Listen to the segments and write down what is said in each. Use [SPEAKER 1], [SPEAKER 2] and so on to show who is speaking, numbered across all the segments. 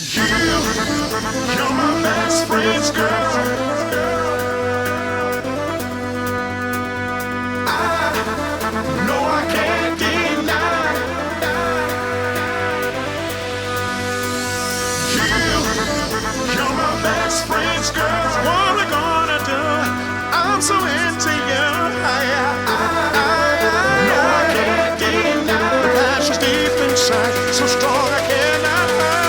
[SPEAKER 1] You're my best friend's girl. I know I can't deny. You're my best friend's girl. What we gonna do? I'm so into you. No, I can't deny. The passion's deep inside, so strong I cannot hide.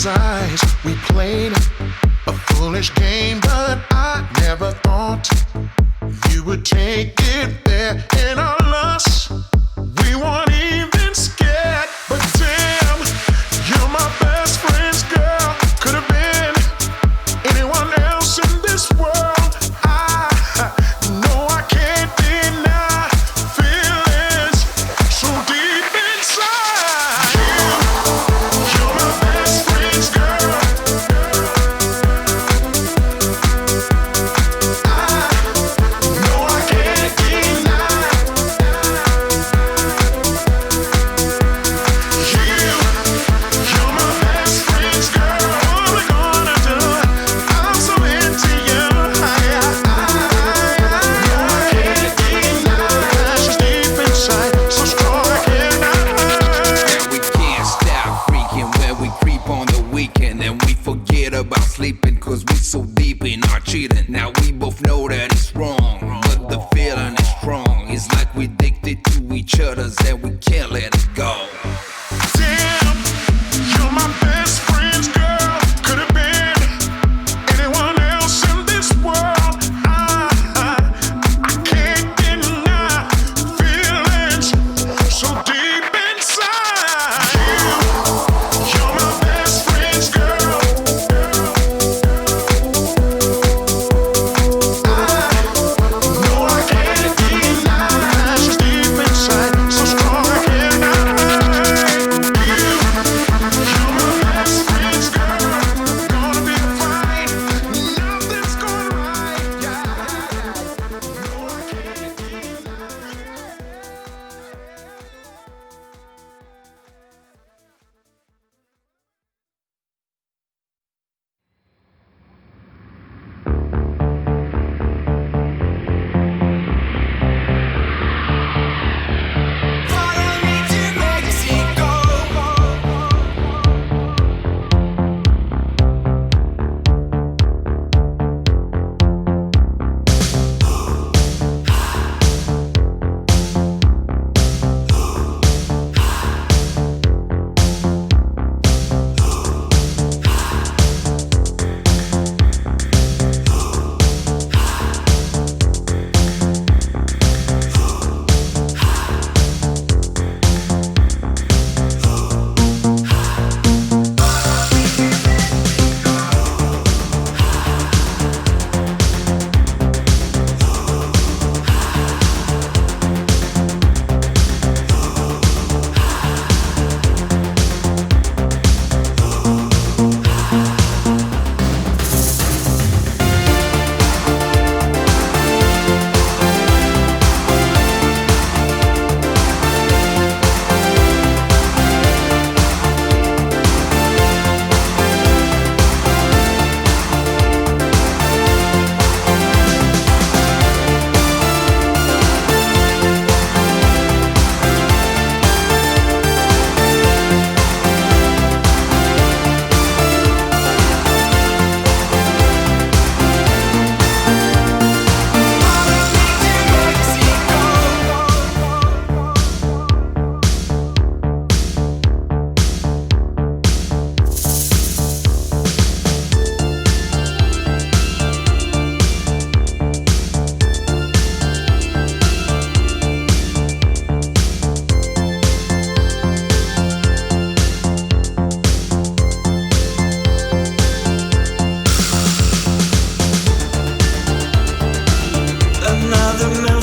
[SPEAKER 1] Eyes. We played a foolish game, but I never thought you would take it there. In our lust, we weren't even scared. But damn, you're my best friend's girl. Could have been anyone else in this world. I know I can't deny feelings so deep inside. You're my best friend's girl. I know I can't deny. You're my best friend's girl. What we gonna do? I'm so into you. No, I can't deny. She's deep inside, so strong I cannot hide.
[SPEAKER 2] And we can't stop freaking when we creep on the weekend. And we forget about sleeping cause we so deep in our cheating. Now we both know that it's wrong, but the feeling is strong. It's like we're addicted to each other's and we can't let it go.
[SPEAKER 1] Damn, you're my best friend's girl. Could have been anyone else in this world. I can't deny feelings so deep inside. You're my best friend's girl. I know I can't deny. She's deep inside, so strong I cannot hide.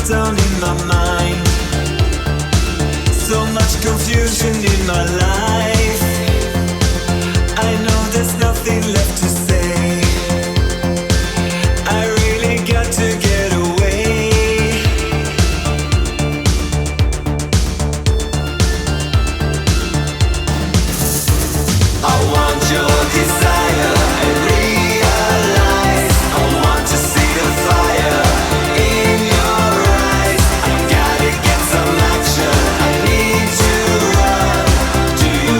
[SPEAKER 3] down in my mind. So much confusion in my life. I know there's nothing left to say. I really got to get away. I want your desire and realize I want to see the fire in your eyes. I gotta get some action. I need to run. Do you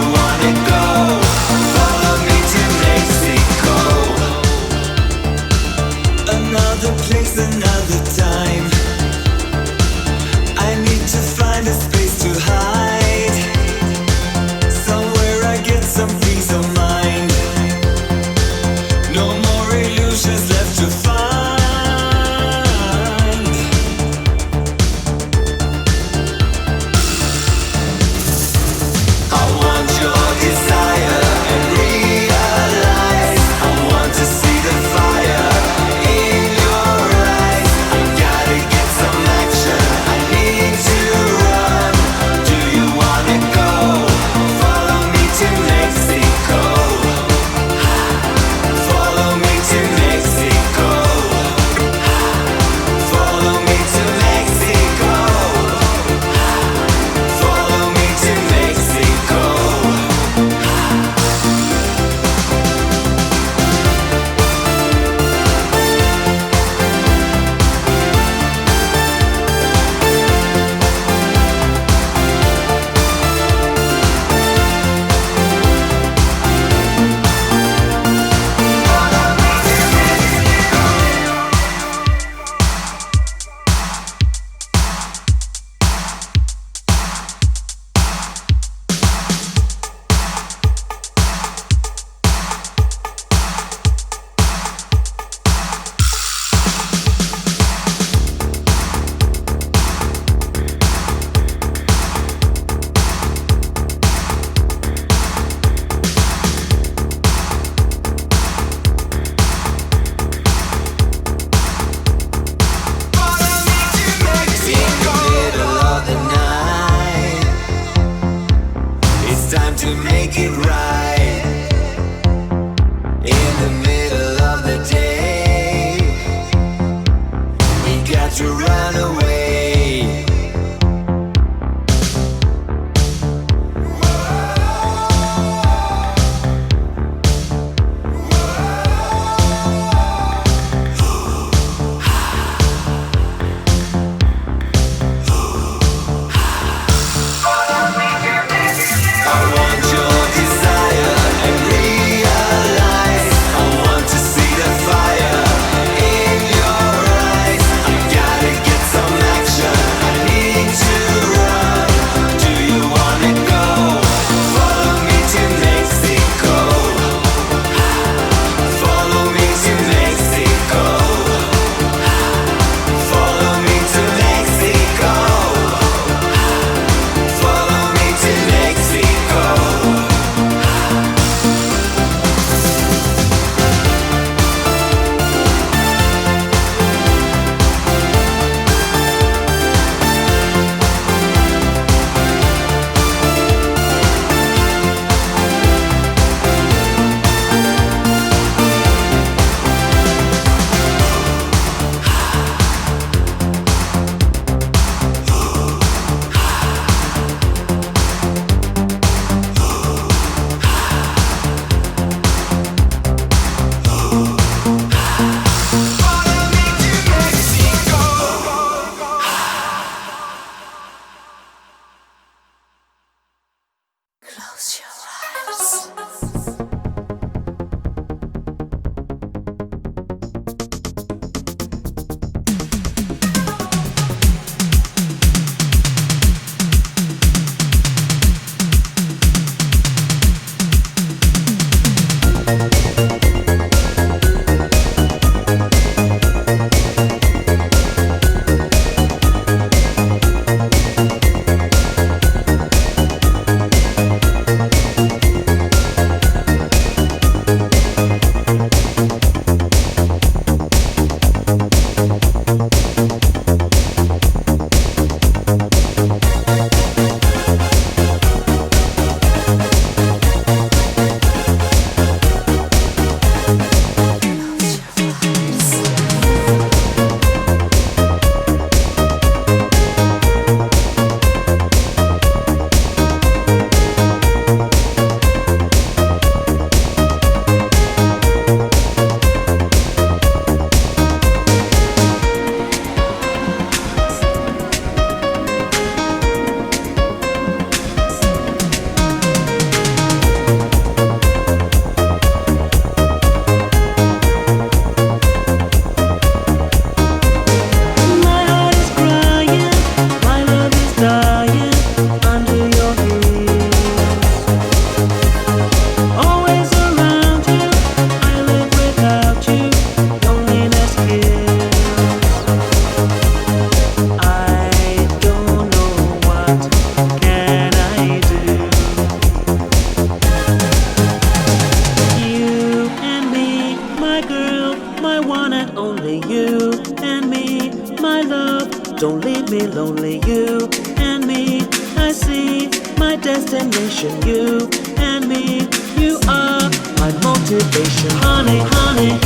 [SPEAKER 4] one and only you and me. My love, don't leave me lonely, you and me. I see my destination, you and me. You are my motivation. Honey, honey,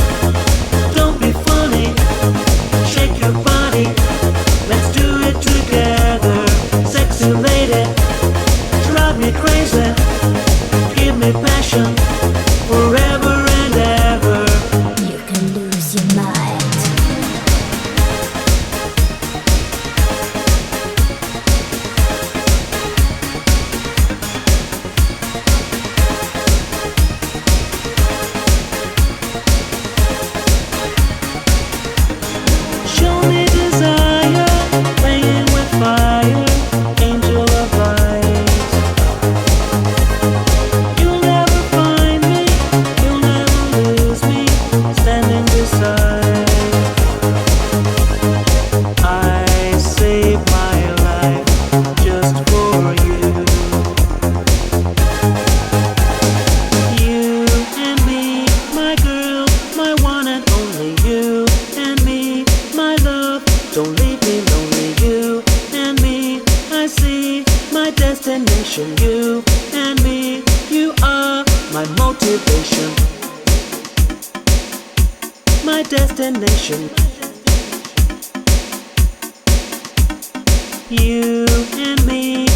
[SPEAKER 4] don't be funny. Shake your body, let's do it together. Sexy lady, drive me crazy. Give me passion, forever and ever.
[SPEAKER 5] You can lose your mind.
[SPEAKER 4] Show me desire, playing with fire, angel of light. You'll never find me, you'll never lose me, standing beside. I save my life just for you. You and me, my girl, my one and only. You and me, my love, don't leave me lonely. You and me, I see my destination. You and me, you are my motivation, my destination. You and me,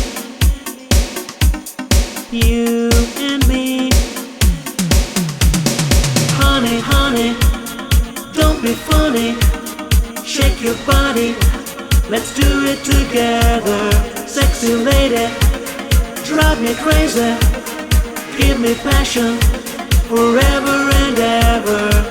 [SPEAKER 4] you and me. Honey, honey, don't be funny. Shake your body, let's do it together. Sexy lady, drive me crazy. Give me passion, forever and ever.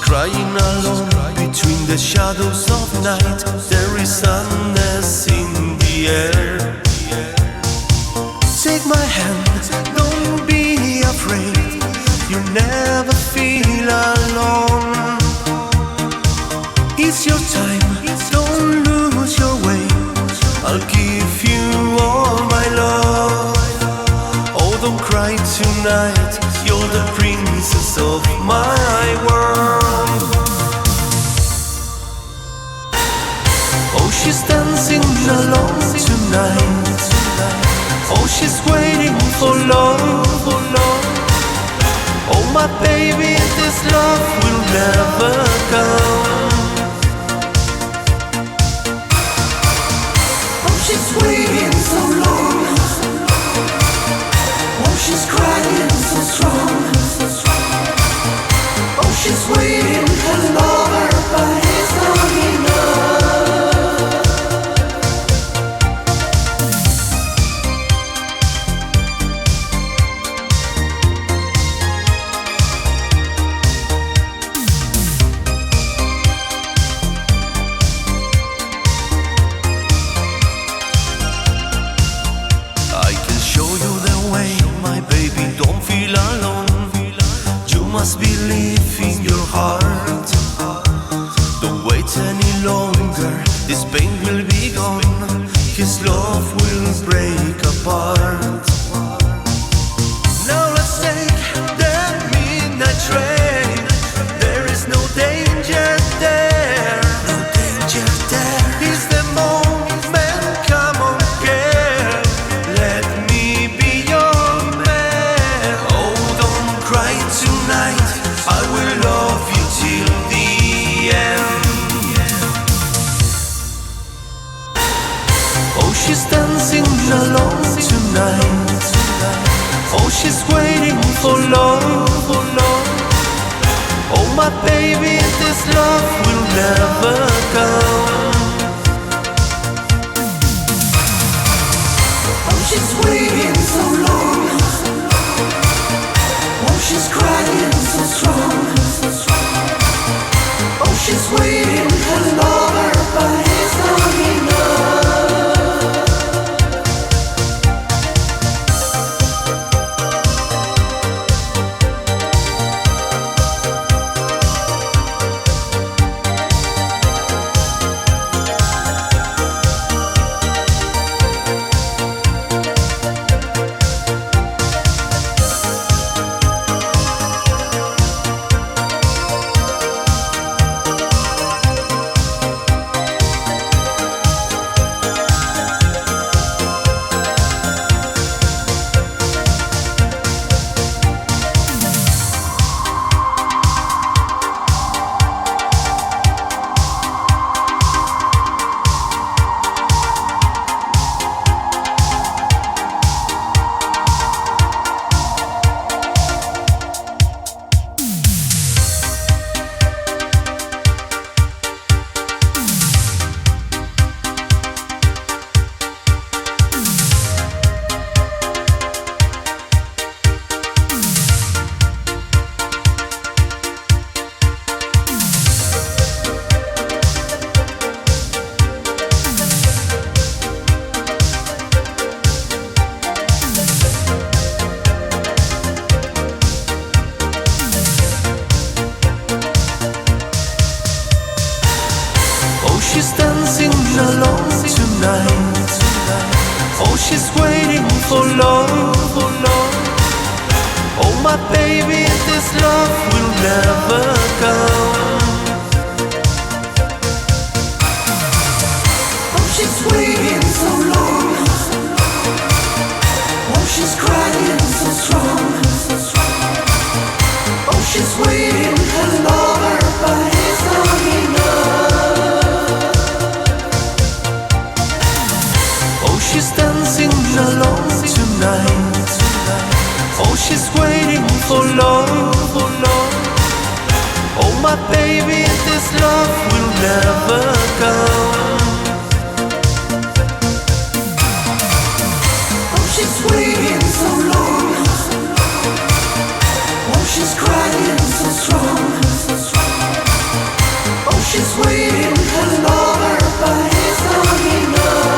[SPEAKER 6] crying alone between the shadows of night. There is sadness in the air. Take my hand, don't be afraid. You never feel alone. It's your time, don't lose your way. I'll give you all my love. Oh, don't cry tonight. You're the princess of my world. Oh, she's dancing alone tonight. Oh, she's waiting for love. Oh, my baby, this love will never come. Oh, she's waiting so long. Oh, she's crying so strong. Oh, she's waiting for lover, but it's not enough. I can show you the way, my baby, don't feel alone. You must believe in your heart. Don't wait any longer, this pain will be gone. His love will break apart. Now let's take the midnight train. There is no danger there. No danger there. It's the moment, come on girl. Let me be your man. Oh, don't cry tonight. I will love you till the end. Oh, she's dancing alone tonight. Oh, she's waiting for love. Oh, my baby, this love will never come. Oh, she's waiting so long. Oh, she's crying so strong. Oh, she's waiting for lover, but it's not enough. She's dancing alone tonight. Oh, she's waiting for love. Oh, my baby, this love will never come. Oh, she's waiting so long. Oh, she's crying so strong. Oh, she's waiting for lover, but it's not enough. Oh, she's dancing alone tonight. Oh, she's waiting for love. Oh, my baby, this love will never come. Oh, she's waiting so long. Oh, she's crying so strong. She's waiting for the lover, but it's not enough.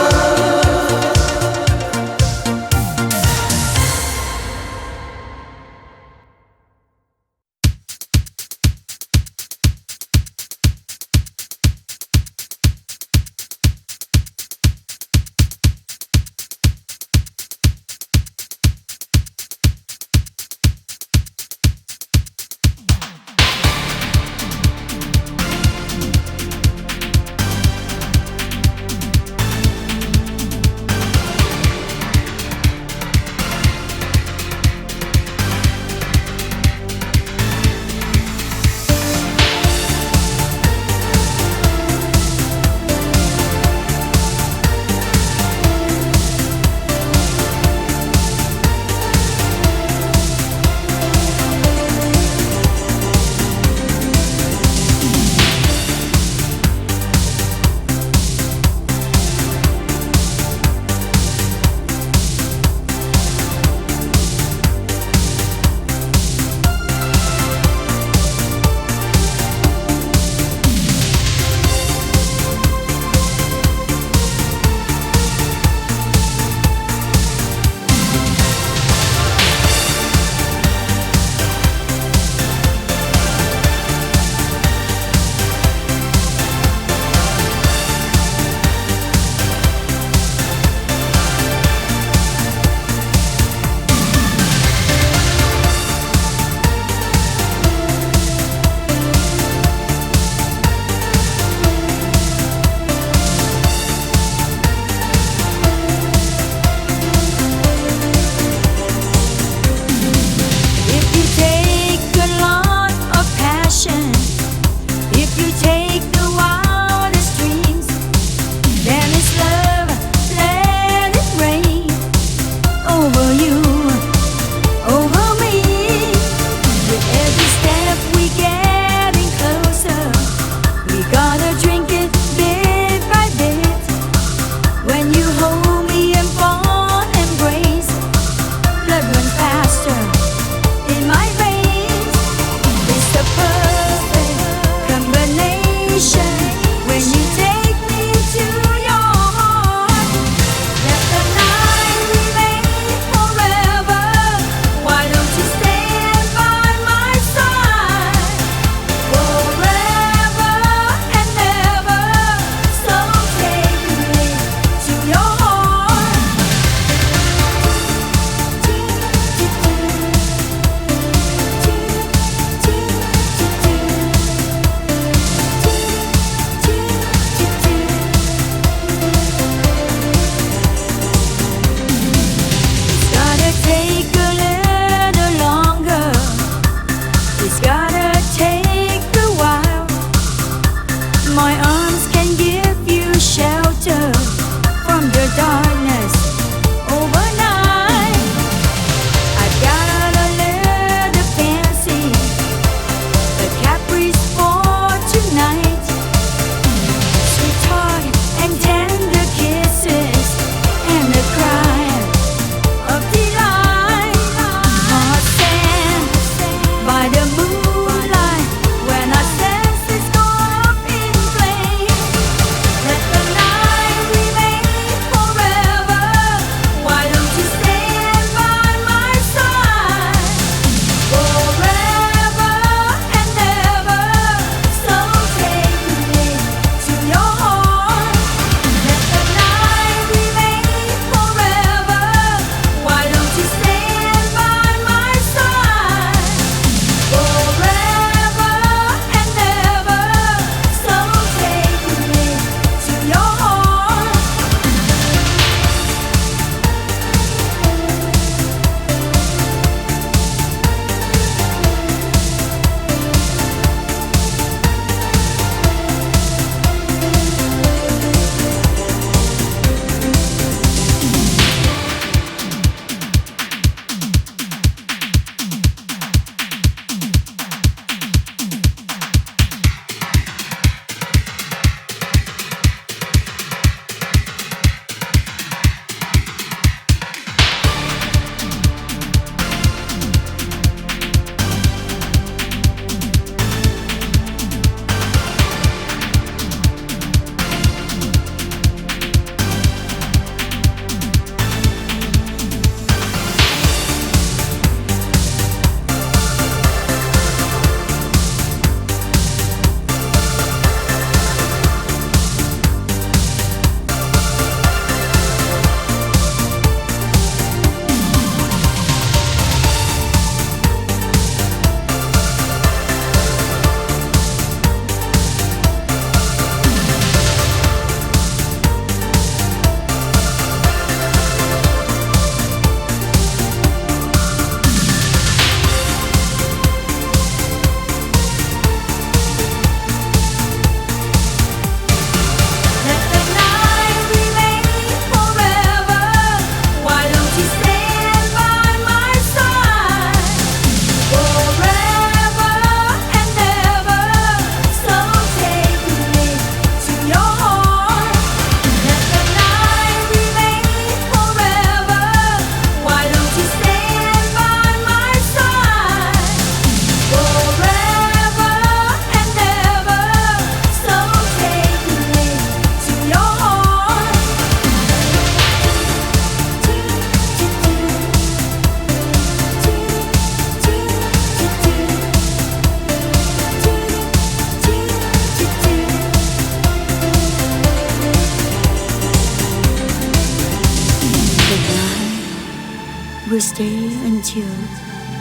[SPEAKER 5] will stay until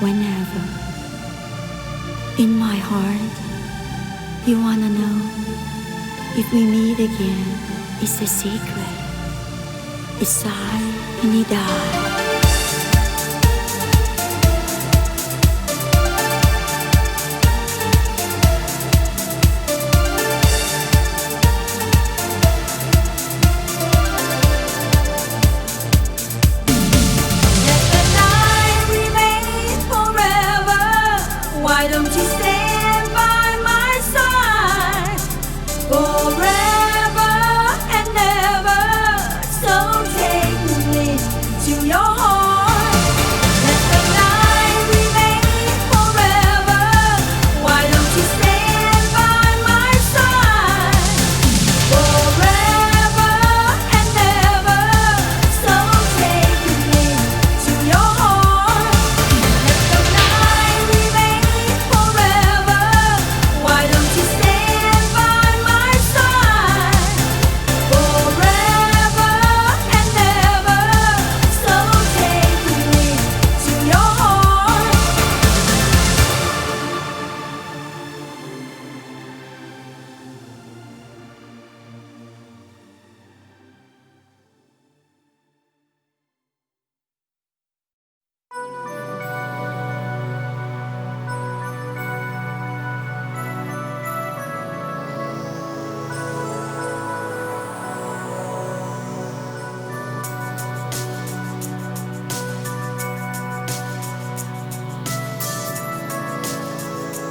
[SPEAKER 5] whenever. In my heart, you wanna know if we meet again. It's a secret. It's I and it I.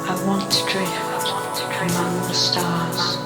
[SPEAKER 4] I want to drift among the stars.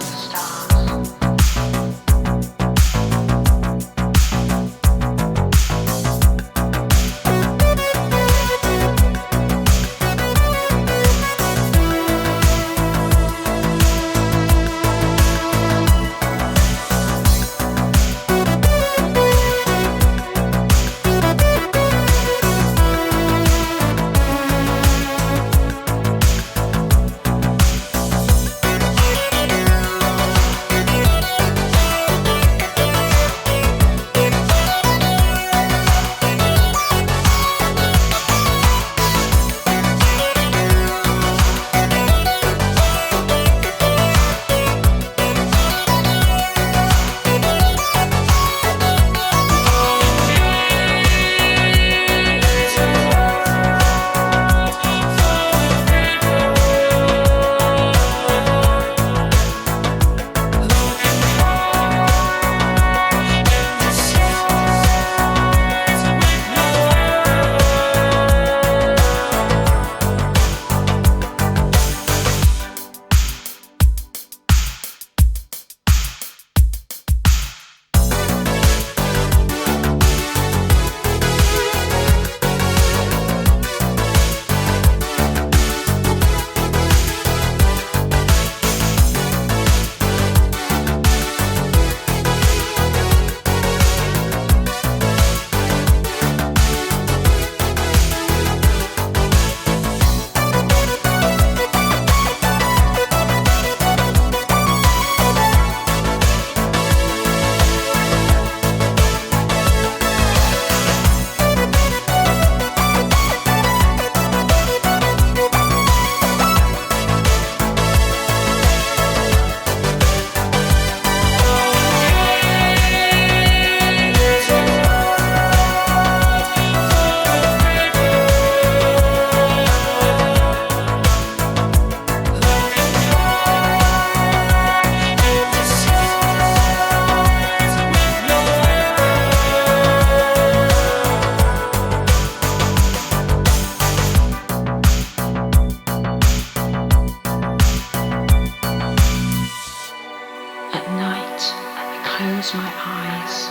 [SPEAKER 4] close my eyes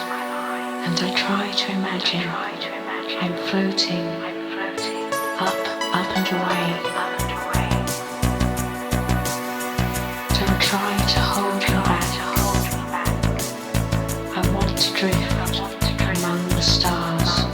[SPEAKER 4] and I try to imagine I'm floating up and away. Don't try to hold me back. I want to drift among the stars.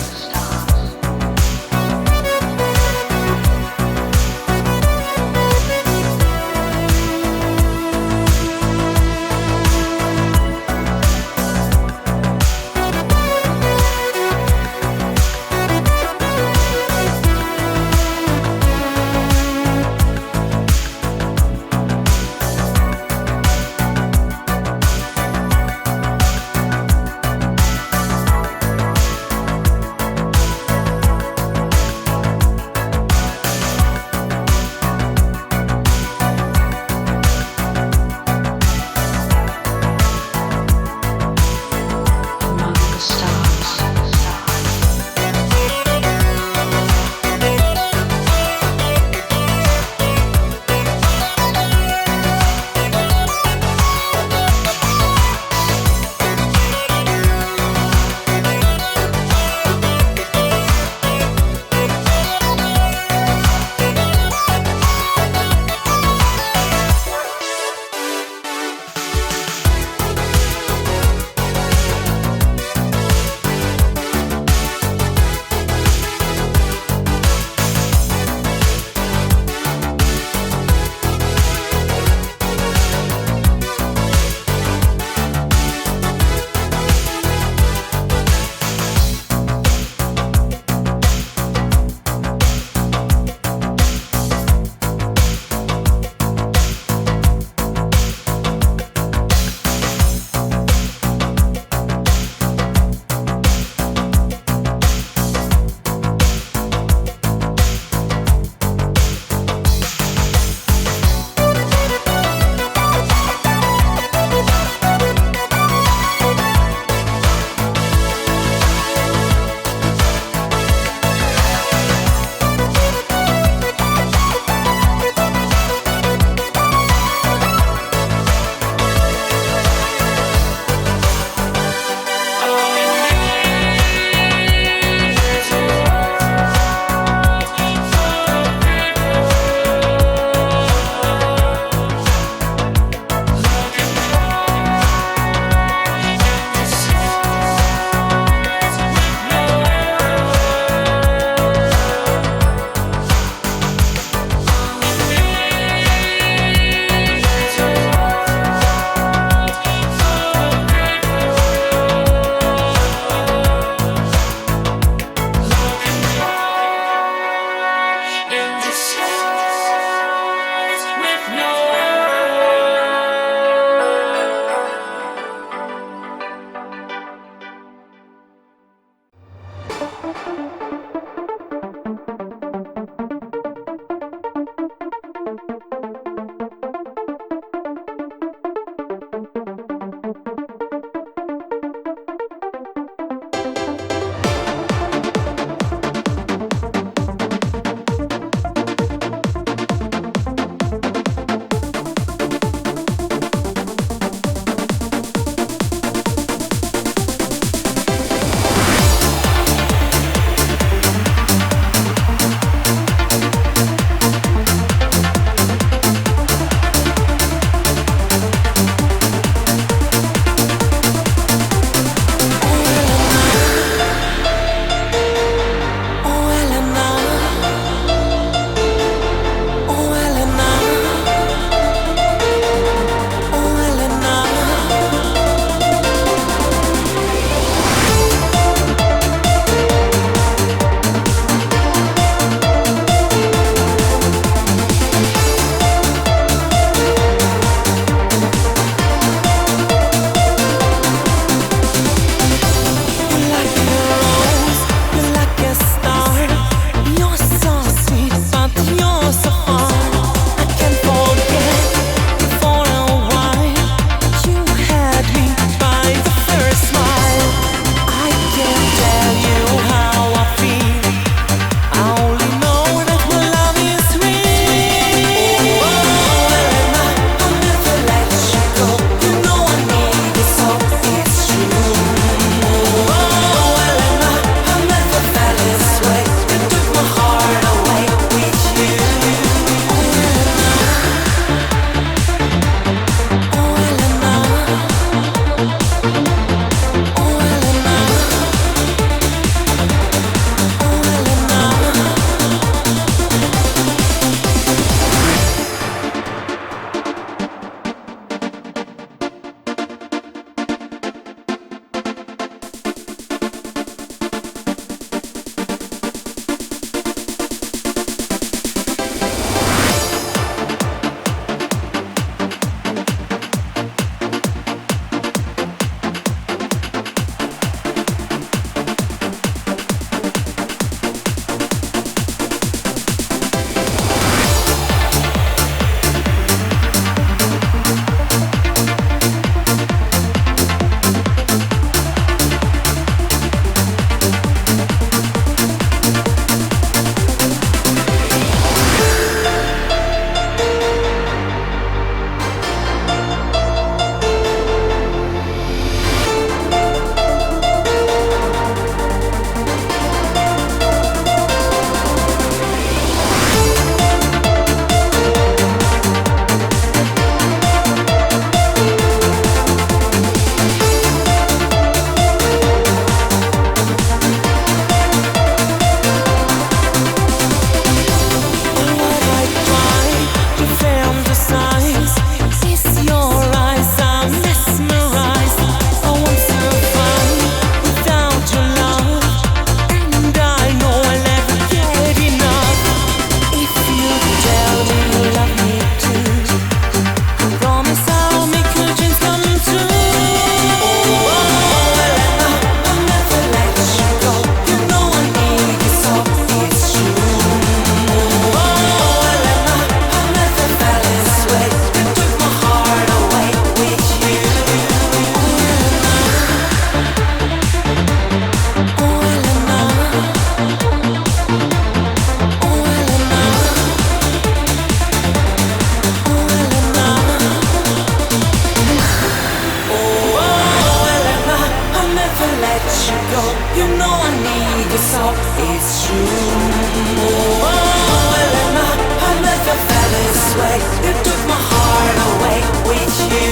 [SPEAKER 3] way. You took my heart away with you.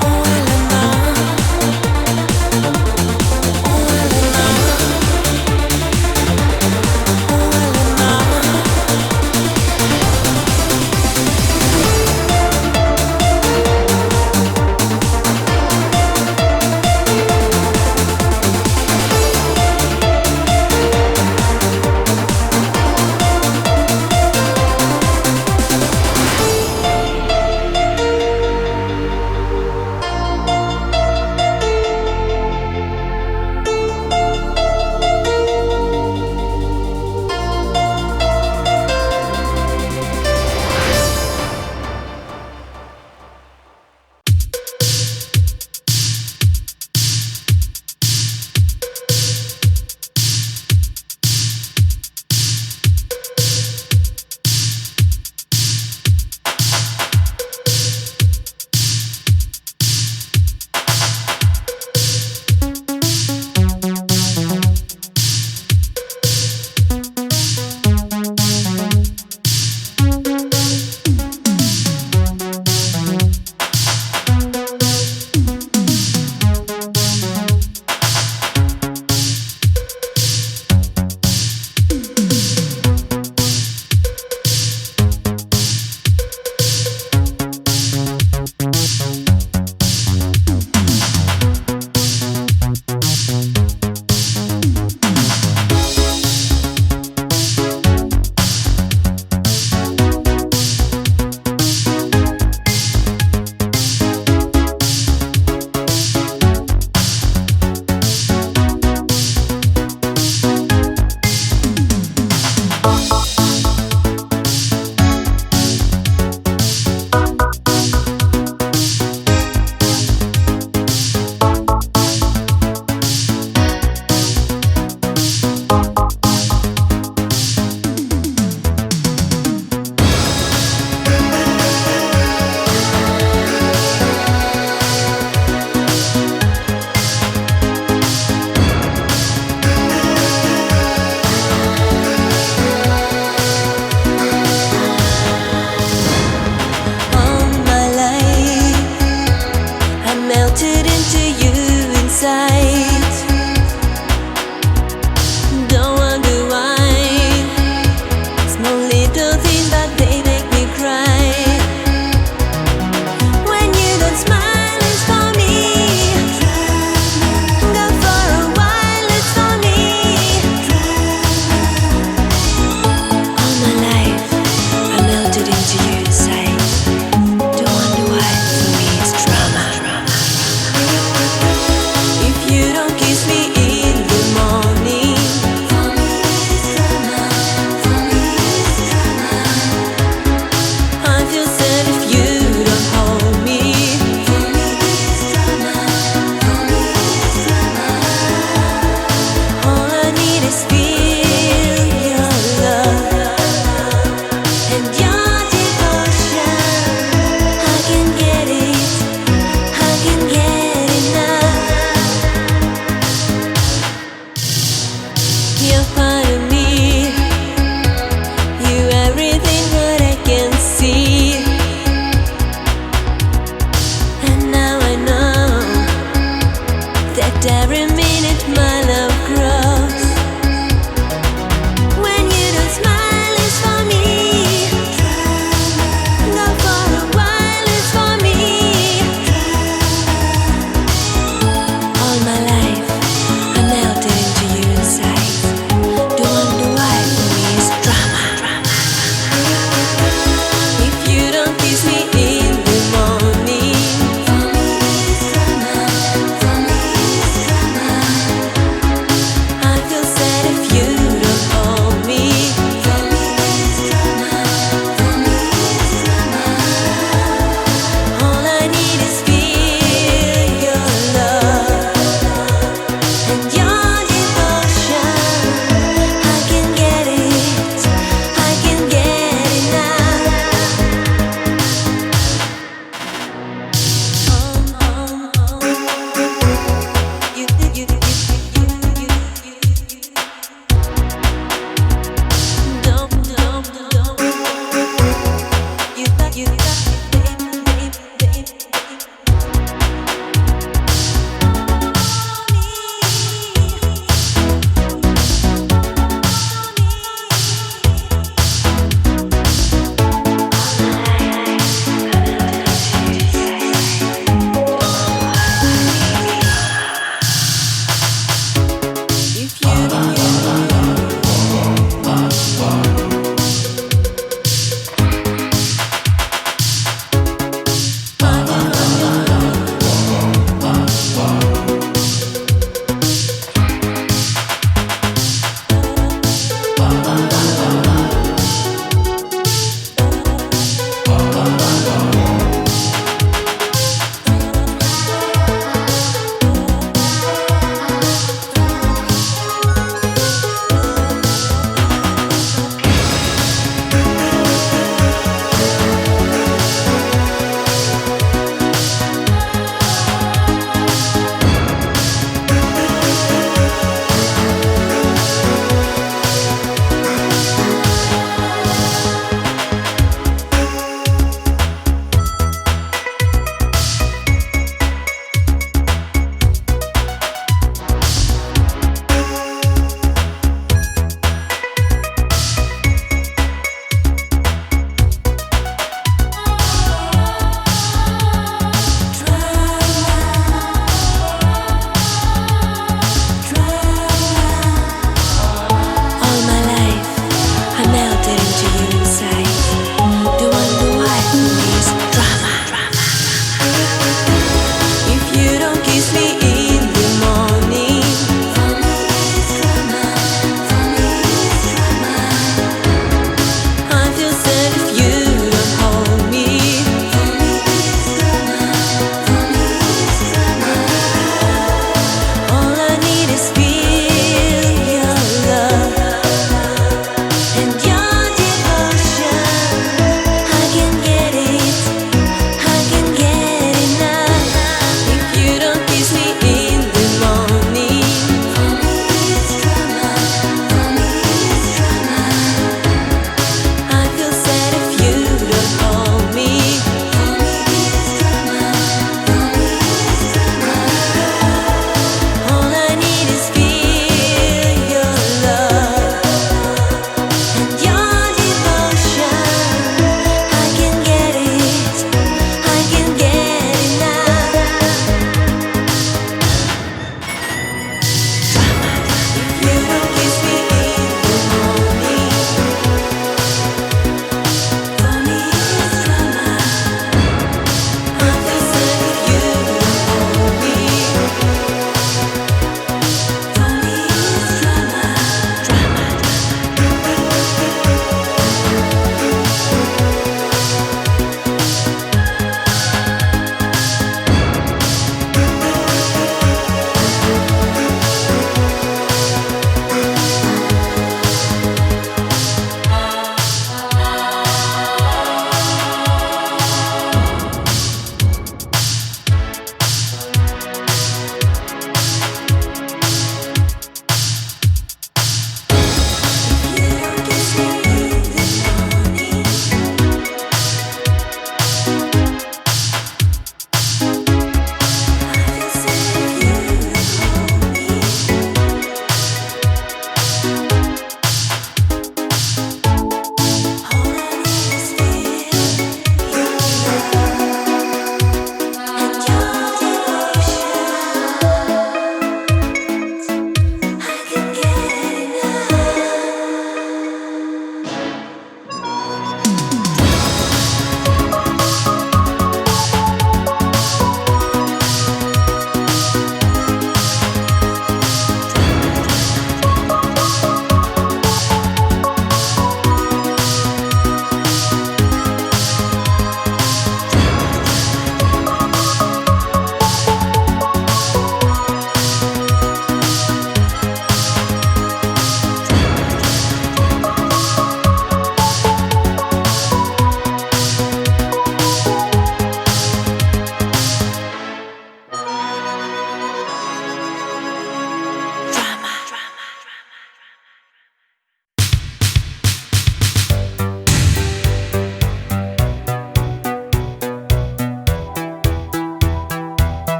[SPEAKER 3] Oh, Elena. Oh, Elena. Oh, Elena.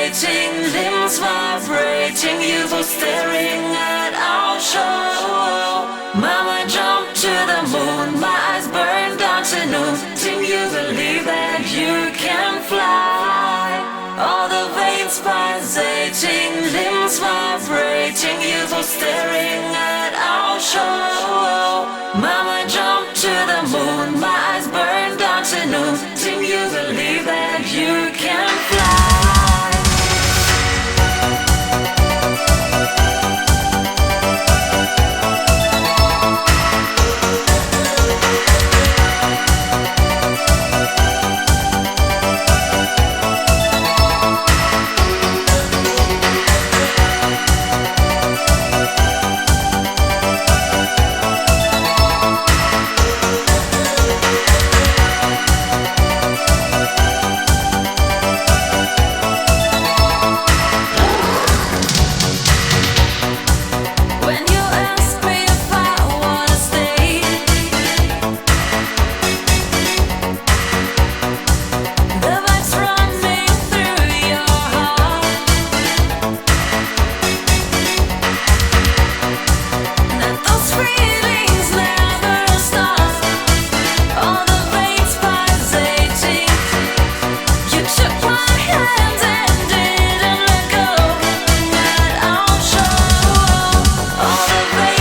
[SPEAKER 7] pulsating, limbs vibrating, you were staring at our show. Mama jumped to the moon, my eyes burned down to noon. Didn't you believe that you can fly? All the veins pulsating, limbs vibrating, you were staring at our show. Mama jumped to the moon, my eyes burned down to noon. Didn't you believe that you can fly? All the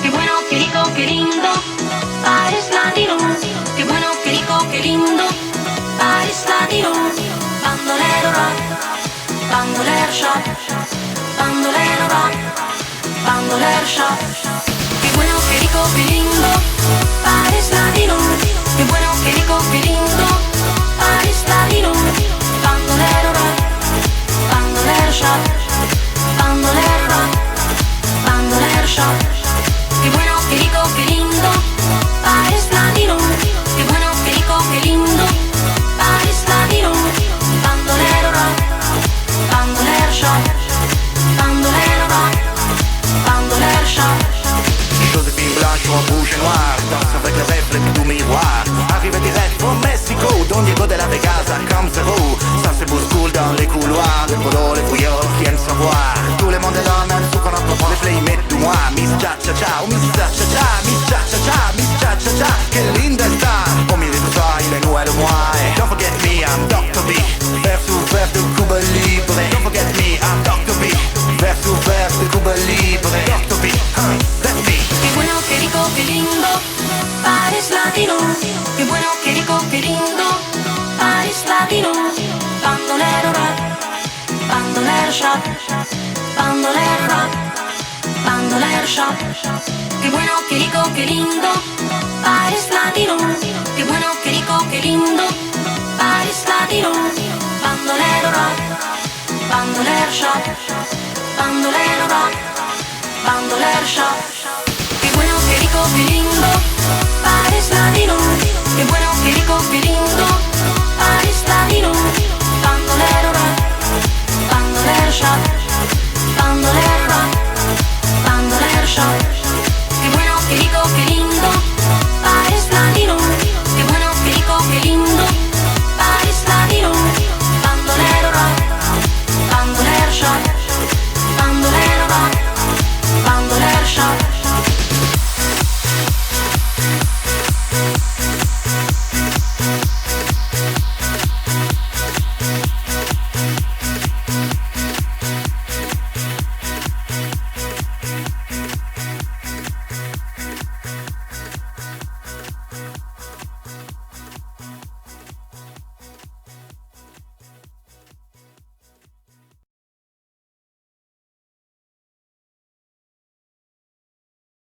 [SPEAKER 7] Qué bueno, qué rico, qué lindo. Paris Latino. Qué bueno, qué rico, qué lindo. Paris Latino. Bandolero rock. Bandolero shop. Bandolero rock. Bandolero shop. Qué bueno, qué rico, qué lindo. Paris Latino. Qué bueno, qué rico, qué lindo. Paris Latino. Bandolero rock. Bandolero shop. Bandolero rock. Bandolero shop. Qué bueno, qué rico, qué lindo. Paris Latino. Qué bueno, qué rico, qué lindo. Paris Latino. Bandolero rock. Bandolero shop. Bandolero rock. Bandolero shop.
[SPEAKER 6] Joséphine Blanche en rouge et noir, danse avec le reflet du miroir. Arrivé direct au Mexico, Don Diego de la Vegas à comme zéro. Ça se bouscule dans les couloirs, les polos, les fouillards viennent savoir. Tout le monde est là, même ceux qu'on entend les playmates de moi. Miss Cha Cha Cha, oh Miss Cha Cha Cha, Miss Cha Cha Cha, Miss Cha Cha Cha. Che linda sta, au milieu de tout ça, il est nous et le moi. Don't forget me, I'm Dr. B, vers sous vers de Cuba Libre. Don't forget me, I'm Dr. B, vers sous vers de Cuba Libre. Dr. B, that's me.
[SPEAKER 7] Qué bueno, qué rico, qué lindo. Paris Latino. Qué bueno, qué rico, qué lindo. Paris Latino. Bandolero rock. Bandolero shop. Bandolero rock. Bandolero shop. Qué bueno, qué rico, qué lindo. Paris Latino. Qué bueno, qué rico, qué lindo. Paris Latino. Bandolero rock. Bandolero shop. Bandolero rock. Bandolero shop. Qué bueno, qué rico, qué lindo. Paris Latino. Qué bueno, qué rico, qué lindo. Paris Latino.